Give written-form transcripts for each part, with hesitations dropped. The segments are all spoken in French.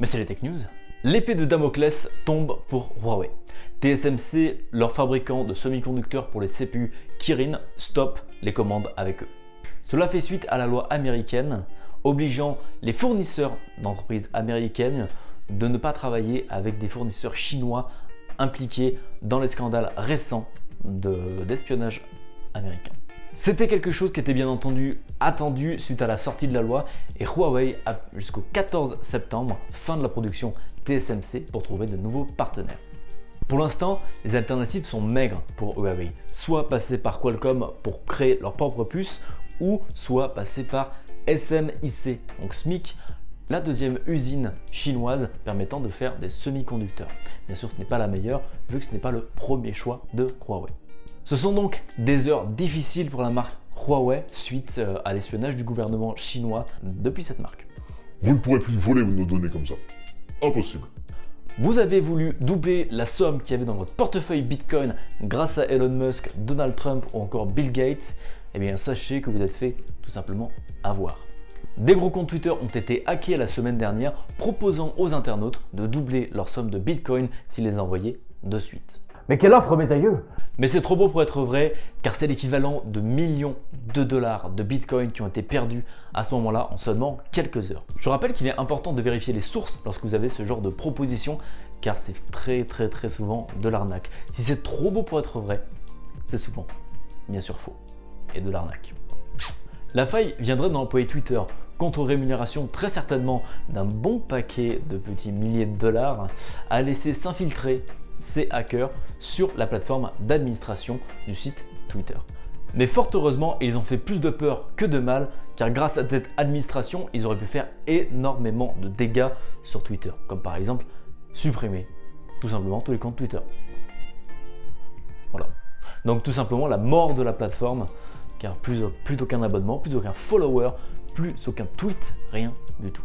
Mais c'est les Tech News. L'épée de Damoclès tombe pour Huawei. TSMC, leur fabricant de semi-conducteurs pour les CPU Kirin, stoppe les commandes avec eux. Cela fait suite à la loi américaine obligeant les fournisseurs d'entreprises américaines de ne pas travailler avec des fournisseurs chinois impliqués dans les scandales récents d'espionnage américain. C'était quelque chose qui était bien entendu attendu suite à la sortie de la loi et Huawei a jusqu'au 14 septembre, fin de la production TSMC, pour trouver de nouveaux partenaires. Pour l'instant, les alternatives sont maigres pour Huawei, soit passer par Qualcomm pour créer leur propre puce ou soit passer par SMIC, donc SMIC, la deuxième usine chinoise permettant de faire des semi-conducteurs. Bien sûr, ce n'est pas la meilleure vu que ce n'est pas le premier choix de Huawei. Ce sont donc des heures difficiles pour la marque Huawei suite à l'espionnage du gouvernement chinois depuis cette marque. Vous ne pourrez plus voler nos données comme ça. Impossible. Vous avez voulu doubler la somme qu'il y avait dans votre portefeuille Bitcoin grâce à Elon Musk, Donald Trump ou encore Bill Gates. Eh bien, sachez que vous êtes fait tout simplement avoir. Des gros comptes Twitter ont été hackés la semaine dernière, proposant aux internautes de doubler leur somme de Bitcoin s'ils les envoyaient de suite. Mais quelle offre, mes aïeux! Mais c'est trop beau pour être vrai, car c'est l'équivalent de millions de dollars de Bitcoin qui ont été perdus à ce moment-là en seulement quelques heures. Je rappelle qu'il est important de vérifier les sources lorsque vous avez ce genre de proposition, car c'est très souvent de l'arnaque. Si c'est trop beau pour être vrai, c'est souvent, bien sûr, faux et de l'arnaque. La faille viendrait de l'employé Twitter, contre rémunération très certainement d'un bon paquet de petits milliers de dollars, a laissé s'infiltrer ces hackers sur la plateforme d'administration du site Twitter. Mais fort heureusement, ils ont fait plus de peur que de mal, car grâce à cette administration, ils auraient pu faire énormément de dégâts sur Twitter, comme par exemple supprimer tout simplement tous les comptes Twitter. Voilà. Donc tout simplement la mort de la plateforme, car plus aucun abonnement, plus aucun follower, plus aucun tweet, rien du tout.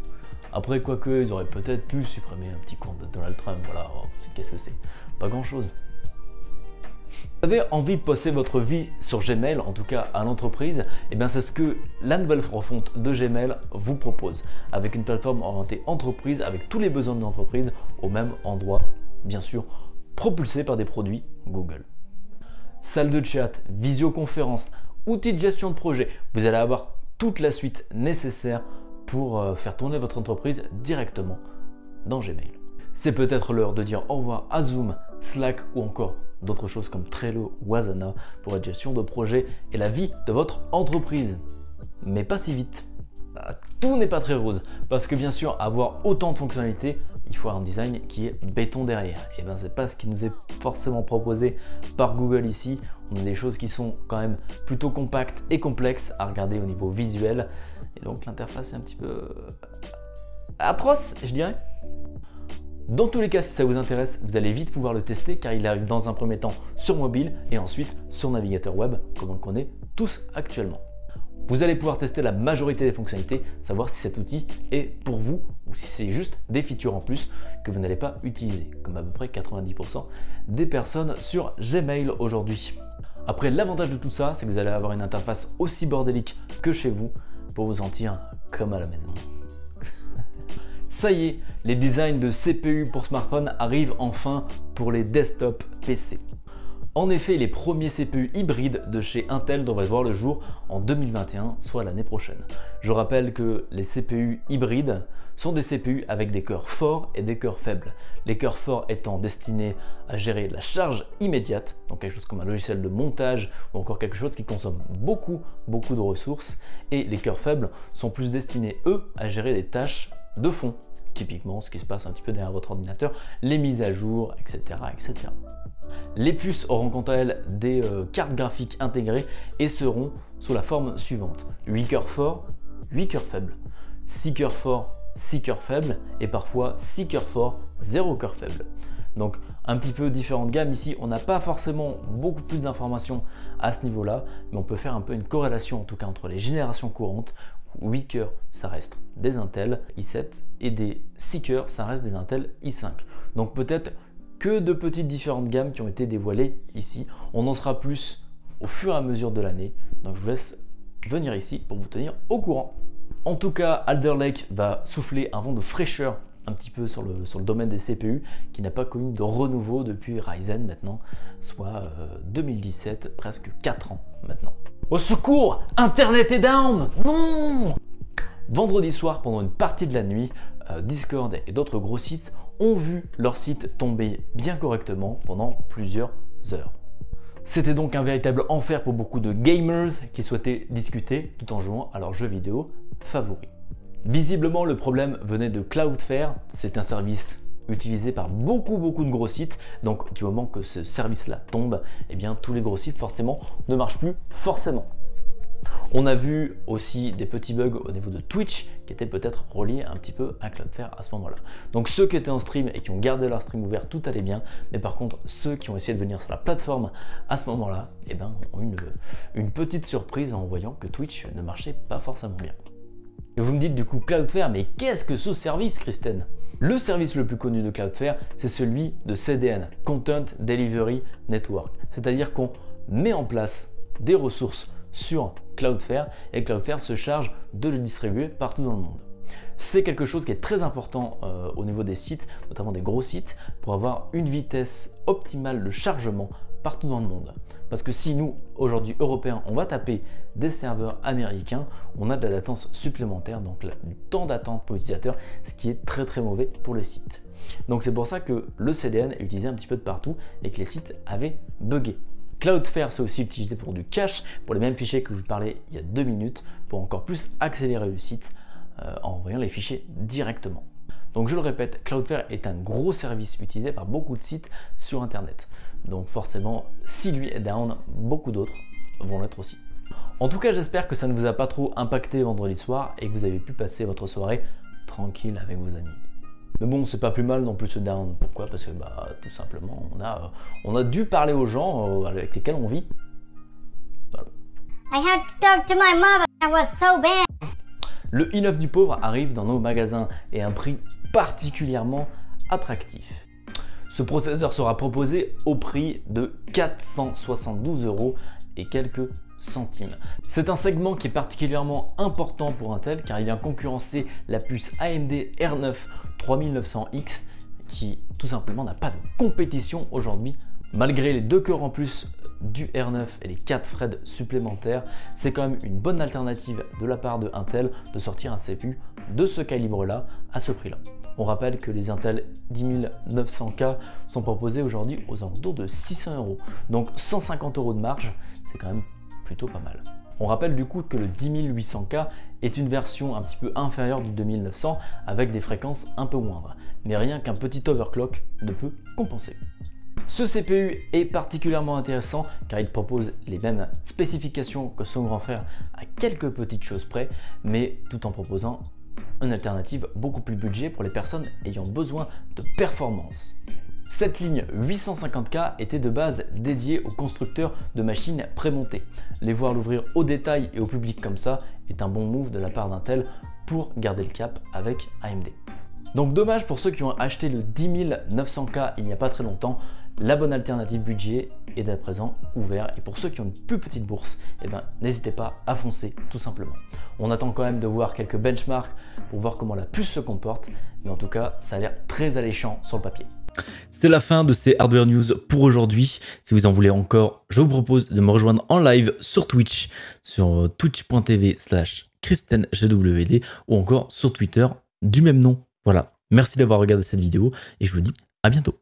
Après, quoique, ils auraient peut-être pu supprimer un petit compte de Donald Trump, voilà, oh, qu'est-ce que c'est? Pas grand-chose. Vous avez envie de passer votre vie sur Gmail, en tout cas à l'entreprise, et bien c'est ce que la nouvelle refonte de Gmail vous propose, avec une plateforme orientée entreprise, avec tous les besoins de l'entreprise au même endroit, bien sûr, propulsé par des produits Google. Salle de chat, visioconférence, outils de gestion de projet, vous allez avoir toute la suite nécessaire pour faire tourner votre entreprise directement dans Gmail. C'est peut-être l'heure de dire au revoir à Zoom, Slack ou encore d'autres choses comme Trello ou Asana pour la gestion de projet et la vie de votre entreprise. Mais pas si vite. Tout n'est pas très rose parce que bien sûr, avoir autant de fonctionnalités, il faut un design qui est béton derrière. Et bien c'est pas ce qui nous est forcément proposé par Google ici. On a des choses qui sont quand même plutôt compactes et complexes à regarder au niveau visuel. Et donc l'interface est un petit peu atroce, je dirais. Dans tous les cas, si ça vous intéresse, vous allez vite pouvoir le tester car il arrive dans un premier temps sur mobile et ensuite sur navigateur web, comme on le connaît tous actuellement. Vous allez pouvoir tester la majorité des fonctionnalités, savoir si cet outil est pour vous ou si c'est juste des features en plus que vous n'allez pas utiliser, comme à peu près 90% des personnes sur Gmail aujourd'hui. Après, l'avantage de tout ça, c'est que vous allez avoir une interface aussi bordélique que chez vous pour vous sentir comme à la maison. Ça y est, les designs de CPU pour smartphone arrivent enfin pour les desktop PC. En effet, les premiers CPU hybrides de chez Intel devraient voir le jour en 2021, soit l'année prochaine. Je rappelle que les CPU hybrides sont des CPU avec des cœurs forts et des cœurs faibles. Les cœurs forts étant destinés à gérer la charge immédiate, donc quelque chose comme un logiciel de montage ou encore quelque chose qui consomme beaucoup de ressources. Et les cœurs faibles sont plus destinés, eux, à gérer des tâches de fond. Typiquement ce qui se passe un petit peu derrière votre ordinateur, les mises à jour, etc. etc. Les puces auront quant à elles des cartes graphiques intégrées et seront sous la forme suivante. 8 cœurs forts, 8 cœurs faibles, 6 cœurs forts, 6 cœurs faibles et parfois 6 cœurs forts, 0 cœur faible. Donc un petit peu différentes gammes ici, on n'a pas forcément beaucoup plus d'informations à ce niveau-là, mais on peut faire un peu une corrélation en tout cas entre les générations courantes. 8 cœurs, ça reste des Intel i7 et des 6 cœurs, ça reste des Intel i5. Donc peut-être que de petites différentes gammes qui ont été dévoilées ici. On en sera plus au fur et à mesure de l'année. Donc je vous laisse venir ici pour vous tenir au courant. En tout cas, Alder Lake va souffler un vent de fraîcheur un petit peu sur le domaine des CPU qui n'a pas connu de renouveau depuis Ryzen maintenant, soit 2017, presque 4 ans maintenant. Au secours, Internet est down! Non! Vendredi soir, pendant une partie de la nuit, Discord et d'autres gros sites ont vu leur site tomber bien correctement pendant plusieurs heures. C'était donc un véritable enfer pour beaucoup de gamers qui souhaitaient discuter tout en jouant à leurs jeux vidéo favoris. Visiblement, le problème venait de Cloudflare, c'est un service utilisé par beaucoup de gros sites, donc du moment que ce service-là tombe, eh bien tous les gros sites forcément ne marchent plus forcément. On a vu aussi des petits bugs au niveau de Twitch qui étaient peut-être reliés un petit peu à Cloudflare à ce moment-là. Donc ceux qui étaient en stream et qui ont gardé leur stream ouvert, tout allait bien, mais par contre ceux qui ont essayé de venir sur la plateforme à ce moment-là, eh ben, ont eu une petite surprise en voyant que Twitch ne marchait pas forcément bien. Et vous me dites du coup Cloudflare, mais qu'est-ce que ce service, Kristen? Le service le plus connu de Cloudflare, c'est celui de CDN, Content Delivery Network. C'est-à-dire qu'on met en place des ressources sur Cloudflare et Cloudflare se charge de le distribuer partout dans le monde. C'est quelque chose qui est très important au niveau des sites, notamment des gros sites, pour avoir une vitesse optimale de chargement partout dans le monde. Parce que si nous, aujourd'hui Européens, on va taper des serveurs américains, on a de la latence supplémentaire, donc du temps d'attente pour l'utilisateur, ce qui est très mauvais pour le site. Donc c'est pour ça que le CDN est utilisé un petit peu de partout et que les sites avaient bugué. Cloudflare, c'est aussi utilisé pour du cache, pour les mêmes fichiers que je vous parlais il y a 2 minutes, pour encore plus accélérer le site en envoyant les fichiers directement. Donc je le répète, Cloudflare est un gros service utilisé par beaucoup de sites sur Internet. Donc forcément, si lui est down, beaucoup d'autres vont l'être aussi. En tout cas, j'espère que ça ne vous a pas trop impacté vendredi soir et que vous avez pu passer votre soirée tranquille avec vos amis. Mais bon, c'est pas plus mal non plus ce down. Pourquoi? Parce que tout simplement, on a dû parler aux gens avec lesquels on vit. Voilà. I had to talk to my mother. That was so bad. Le i9 du pauvre arrive dans nos magasins et à un prix particulièrement attractif. Ce processeur sera proposé au prix de 472 € et quelques centimes. C'est un segment qui est particulièrement important pour Intel car il vient concurrencer la puce AMD R9 3900X qui tout simplement n'a pas de compétition aujourd'hui. Malgré les 2 cœurs en plus du R9 et les 4 threads supplémentaires, c'est quand même une bonne alternative de la part de Intel de sortir un CPU de ce calibre-là à ce prix-là. On rappelle que les Intel 10900K sont proposés aujourd'hui aux alentours de 600 €. Donc 150 € de marge, c'est quand même plutôt pas mal. On rappelle du coup que le 10800K est une version un petit peu inférieure du 2900 avec des fréquences un peu moindres. Mais rien qu'un petit overclock ne peut compenser. Ce CPU est particulièrement intéressant car il propose les mêmes spécifications que son grand frère à quelques petites choses près, mais tout en proposant une alternative beaucoup plus budget pour les personnes ayant besoin de performance. Cette ligne 850K était de base dédiée aux constructeurs de machines prémontées. Les voir l'ouvrir au détail et au public comme ça est un bon move de la part d'Intel pour garder le cap avec AMD. Donc dommage pour ceux qui ont acheté le 10900K il n'y a pas très longtemps, la bonne alternative budget est à présent ouverte et pour ceux qui ont une plus petite bourse, eh ben, n'hésitez pas à foncer tout simplement. On attend quand même de voir quelques benchmarks pour voir comment la puce se comporte, mais en tout cas ça a l'air très alléchant sur le papier. C'est la fin de ces Hardware News pour aujourd'hui. Si vous en voulez encore, je vous propose de me rejoindre en live sur Twitch, sur twitch.tv/KristenGWD ou encore sur Twitter du même nom. Voilà, merci d'avoir regardé cette vidéo et je vous dis à bientôt.